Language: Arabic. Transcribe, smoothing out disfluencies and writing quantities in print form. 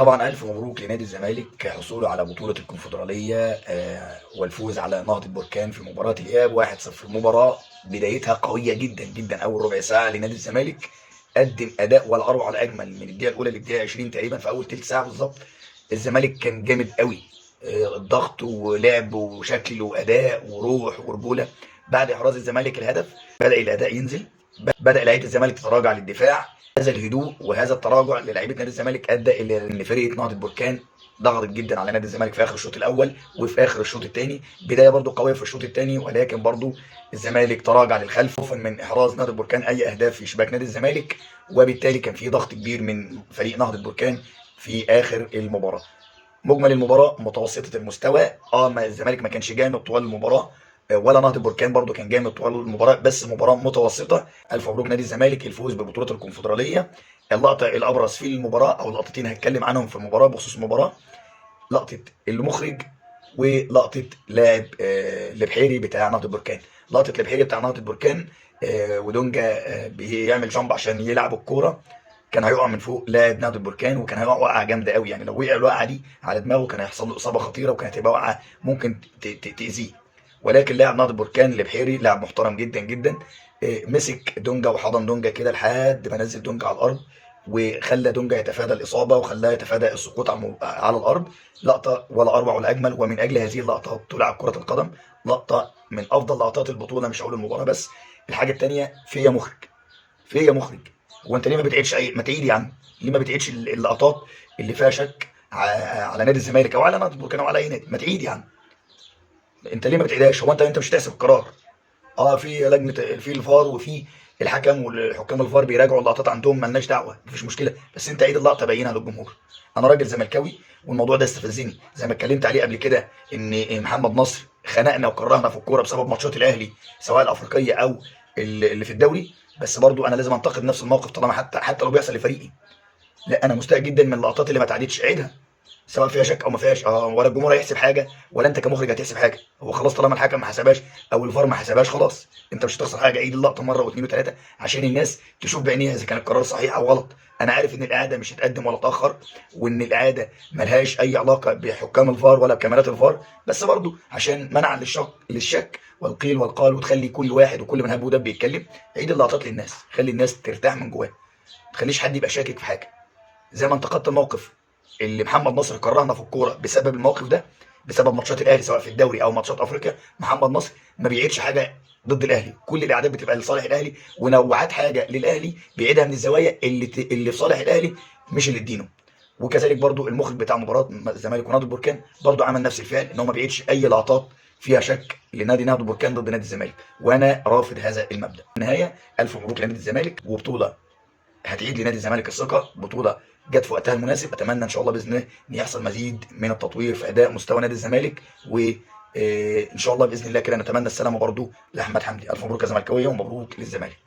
طبعا ألف مبروك لنادي الزمالك حصوله على بطولة الكونفدرالية والفوز على نهضة بركان في مباراة الإياب 1-0. مباراة بدايتها قوية جدا جدا. أول ربع ساعة لنادي الزمالك قدم أداء ولا أروع ولا أجمل من الدقيقة الأولى للدقيقة 20 تقريبا. في أول تلت ساعة بالظبط الزمالك كان جامد قوي. الضغط ولعب وشكل وأداء وروح ورجولة. بعد إحراز الزمالك الهدف بدأ الأداء ينزل. بدأ لعيبة الزمالك تتراجع للدفاع. هذا الهدوء وهذا التراجع للاعيبه نادي الزمالك ادى الى ان فرقه نهضه بركان ضغطت جدا على نادي الزمالك في اخر الشوط الاول وفي اخر الشوط الثاني. بدايه برضو قويه في الشوط الثاني، ولكن برضو الزمالك تراجع للخلف خوفا من احراز نهضه بركان اي اهداف في شباك نادي الزمالك، وبالتالي كان في ضغط كبير من فريق نهضه بركان في اخر المباراه. مجمل المباراه متوسطه المستوى. ما الزمالك ما كانش جامد طوال المباراه، ولا نهضه بركان برضو كان جامد طوال المباراه، بس مباراه متوسطه. الف مبروك نادي الزمالك الفوز ببطوله الكونفدراليه. اللقطه الابرز في المباراه او لقطتين هتكلم عنهم في المباراه بخصوص المباراه: لقطه المخرج ولقطه لاعب البحيري بتاع نهضه بركان. لقطه البحيري بتاع نهضه بركان ودونجا بيعمل جامب عشان يلعب الكوره، كان هيقع من فوق لاعب نهضه بركان وكان هيقع وقعه جامده قوي. يعني لو وقع الوقعه دي على دماغه كان هيحصل له اصابه خطيره وكانت هتبقى وقعه ممكن تاذيه. ولكن لاعب نهضه بركان البحيري لاعب محترم جدا جدا. مسك دونجا وحضن دونجا كده لحد ما نزل دونجا على الارض، وخلى دونجا يتفادى الاصابه وخلاه يتفادى السقوط على الارض. لقطه ولا اروع ولا اجمل، ومن اجل هذه اللقطه تلعب كره القدم. لقطه من افضل لقطات البطوله، مش هقول المباراه بس. الحاجه الثانيه فيا مخرج، فيا مخرج. هو انت ليه ما بتعيدش ما تعيد يا عم؟ ليه ما بتعيدش اللقطات اللي فيها شك على نادي الزمالك او على نادي بركان او على اي نادي؟ ما تعيد يا عم. انت ليه ما بتعيدهاش؟ هو انت مش هتحسب القرار؟ في لجنه، في الفار وفي الحكم والحكام الفار بيراجعوا اللقطات عندهم، مالناش دعوه، مفيش مشكله، بس انت عيد اللقطه بينها للجمهور. انا راجل زملكاوي والموضوع ده استفزني زي ما اتكلمت عليه قبل كده، ان محمد نصر خنقنا وكرهنا في الكوره بسبب ماتشات الاهلي سواء الافريقيه او اللي في الدوري. بس برضو انا لازم انتقد نفس الموقف طالما حتى لو بيحصل لفريقي. لا، انا مستاء جدا من اللقطات اللي ما اتعادتش، عيدها سواء فيها شك او ما فيهاش. ولا الجمهور هيحسب حاجه ولا انت كمخرج هتحسب حاجه. هو خلاص طالما الحكم ما حسبهاش او الفار ما حسبهاش، خلاص انت مش هتخسر حاجه. عيد اللقطه مره واثنين وثلاثه عشان الناس تشوف بعينيها اذا كان القرار صحيح او غلط. انا عارف ان الاعاده مش هتقدم ولا تاخر، وان الاعاده ملهاش اي علاقه بحكام الفار ولا بكاميرات الفار، بس برضو عشان منع للشك والقيل والقال، وتخلي كل واحد وكل من هب ودب بيتكلم. عيد اللقطات للناس، خلي الناس ترتاح من جواها، ما تخليش حد يبقى شاكك في حاجه. زي ما انتقدت الموقف اللي محمد نصر كرهنا في الكوره بسبب الموقف ده، بسبب ماتشات الاهلي سواء في الدوري او ماتشات افريقيا، محمد نصر ما بيعيدش حاجه ضد الاهلي. كل الاعداد بتبقى لصالح الاهلي، ونوعات حاجه للاهلي بيعيدها من الزوايا اللي في صالح الاهلي مش اللي تدينه. وكذلك برضو المخرج بتاع مباراه الزمالك ونادي بركان برضو عمل نفس الفعل، ان هو ما بيعيدش اي لقطات فيها شك لنادي نهضه بركان ضد نادي الزمالك، وانا رافض هذا المبدا. النهايه الف مبروك لنادي الزمالك، وبطوله هتعيد لنادي الزمالك الثقه، بطوله جت في وقتها المناسب. اتمنى ان شاء الله باذن الله ان يحصل مزيد من التطوير في اداء مستوى نادي الزمالك، وان شاء الله باذن الله كده نتمنى السلامه برضو لاحمد حمدي. الف مبروك يا زملكاويه ومبروك للزمالك.